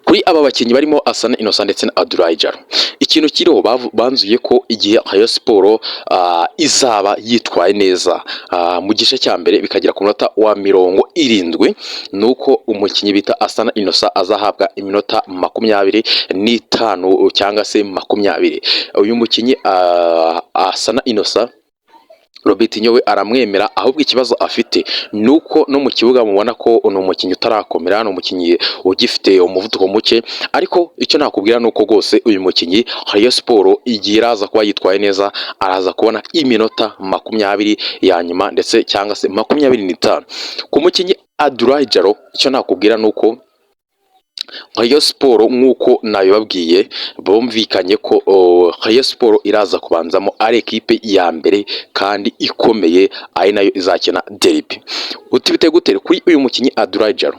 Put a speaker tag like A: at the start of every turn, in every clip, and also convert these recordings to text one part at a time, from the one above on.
A: kuri aba bakinnyi barimo Asana Innocent ndetse na Abdoulaye Diallo, ikintu kiriho banzuye ko igihe Rayon Sport izaba yitwaye neza mu gice cya mbere bikagera ku munota wa 70, nuko umukinnyi bita Asana Innocent azahabwa iminota 25 cyangwa se 20. Uyu mukinnyi Asana Innocent Robertinho we aramwemera, ahubwo ikibazo afite nuko no mu kibuga mubona ko ni umukinnyi utarakomera, ni umukinnyi ugifite umuvuduko muke, ariko icyo nakubwira nuko rwose uyu mukinnyi Rayon Sport igiye iraza kuba yitwaye neza, araza kubona iminota 20 ya nyuma ndetse cyangwa se 25. Ku mukinnyi Abdoulaye Diallo icyo nakubwira nuko Rayon Sport nk'uko nabibabwiye bumvikanye ko Rayon Sport iraza kubanzamo ari ekipe ya mbere kandi ikomeye, ari nayo izakina derby. Utibite gute kuri uyu mukinnyi Abdoulaye Diallo?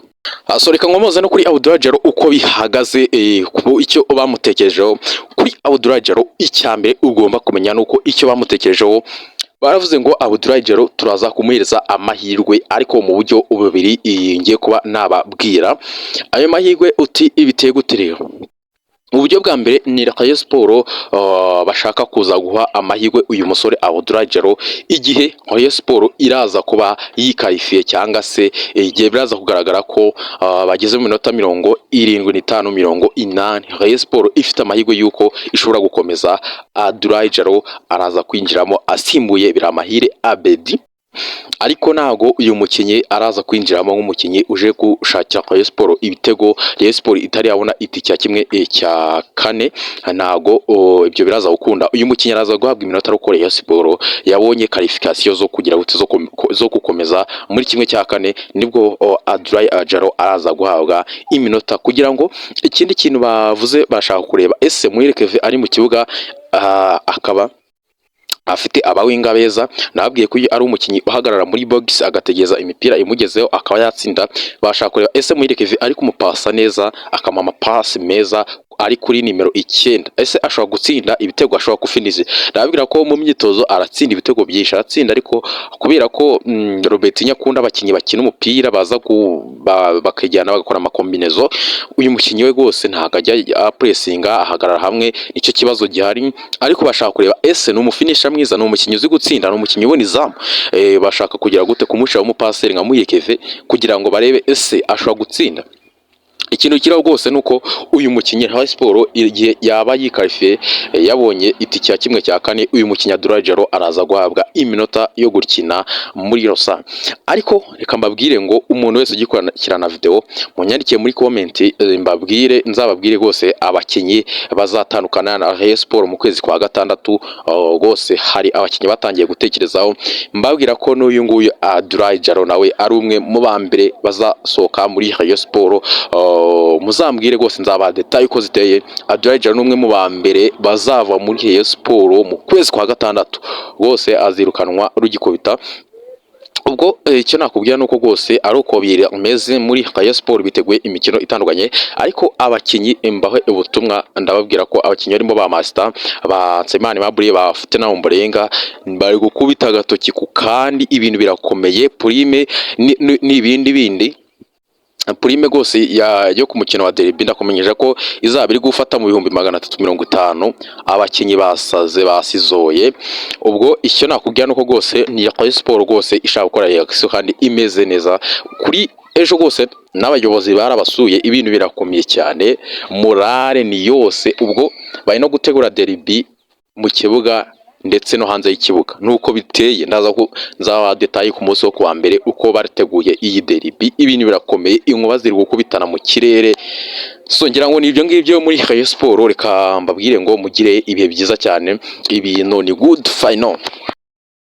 A: Reka nkomoze no kuri Abdoulaye Diallo uko bihagaze, ku icyo bamutekerejeho. Kuri Abdoulaye Diallo icyambere ugomba kumenya nuko icyo bamutekerejeho baravuze ngo Abdoulaye Diallo turaza kumuhereza amahirwe, ariko mu buryo bubiri ngiye kuba nababwira. Ayo mahirwe uti ibiteye gute rero? Uburyo bwa mbere ni Rayon Sport bashaka kuza guha amahirwe uyu musore Abdoulaye Diallo igihe Rayon Sport iraza kuba yikarifiye, cyangwa se igihe biraza kugaragara ko bageze mu minota 75-80, Rayon Sport ifite amahirwe yuko ishobora gukomeza. Abdoulaye Diallo araza kwinjiramo asimbuye Biramahire Abedi, ariko ntago uyu mukinnyi araza kwinjiramo nk'umukinnyi uje gushakira Rayon Sport ibitego. Rayon Sport itari yabona itike kimwe cya kane, ntago ibyo biraza gukunda. Uyu mukinnyi araza guhabwa iminota ariko Rayon Sport yabonye qualification zo kugira gute zo gukomeza muri kimwe cya kane, nibwo Abdoulaye Diallo araza guhabwa iminota kugira ngo ikindi kintu bavuze bashaka kureba ese Muhireke ari mu kibuga akaba afite abawinga beza. Nababwiye ko ari umukinnyi uhagarara muri box agategeza imipira imugezeho akaba yatsinda. Bashaka kureba ese Muhireke ari kumupasa neza, akama amapasi meza ari kuri nimero 9, ese ashobora gutsinda ibitego, ashobora kufiniza. Nababwira ko mu myitozo aratsinda ibitego byinshi, aratsinda, ariko kubera ko Robertinho akunda abakinnyi bakina umupira baza bakajyana bagakora amakombinezo, uyu mukinnyi we rwose ntago ajya pressinga, ahagarara hamwe, nicyo kibazo gihari. Ariko bashaka kureba ese ni umufinisha mwiza, ni umukinnyi uzi gutsinda, ni umukinnyi ubona izamu. Bashaka kugira gute kumushira umupaseri nka Muhireke kugira ngo barebe ese ashobora gutsinda. Ikintu kiraho rwose nuko uyu mukinnyi Rayon Sport igihe yaba yikarifiye yabonye itike ya kimwe cya kane, uyu mukinnyi Abdoulaye Diallo araza guhabwa iminota yo gukina muri rusange. Ariko reka mbabwire ngo umuntu wese ugikurikirana video munyandikiye muri comment nzababwire rwose abakinnyi bazatandukana na Rayon Sport mu kwezi kwa gatandatu. Rwose hari abakinnyi batangiye gutekerezaho, mbabwira ko n'uyu nguyu Abdoulaye Diallo nawe ari umwe mu bambere bazasohoka muri Rayon Sport. Muzambwire rwose nzaba detail uko ziteye. Abdoulaye Diallo n'umwe mu bambere bazava muri Rayon Sport mu kwezi kwa gatandatu, rwose azirukanwa rugikubita. Ubwo icyo nakubwira nuko rwose ari uko bimeze muri Rayon Sport, biteguye imikino itandukanye. Ariko abakinnyi mbahe ubutumwa, ndababwira ko abakinnyi barimo ba Master, ba Nsemani Maburi, bafite na Ombolenga bari gukubita agatoki ku kandi ibintu birakomeye. Prime n'ibindi bindi, Prime rwose yo ku mukino wa derby ndakumenyesha ko izaba iri gufata mu 350. Abakinnyi basaze basizoye. Ubwo icyo nakubwira nuko rwose ni Rayon Sport rwose ishaka gukora reaction kandi imeze neza. Kuri ejo rwose n'abayobozi barabasuye, ibintu birakomeye cyane, morale ni yose. Ubwo bari no gutegura derby mu kibuga ndetse no hanze y'ikibuga, nuko biteye. Nzaba detail ku munsi wo kuwa mbere uko bariteguye iyi derby. Ibintu birakomeye, inkuba ziri gukubitana mu kirere. Ngira ngo nibyo ngibyo muri Rayon Sport. Reka mbabwire ngo mugire ibihe byiza cyane, ibintu ni good final.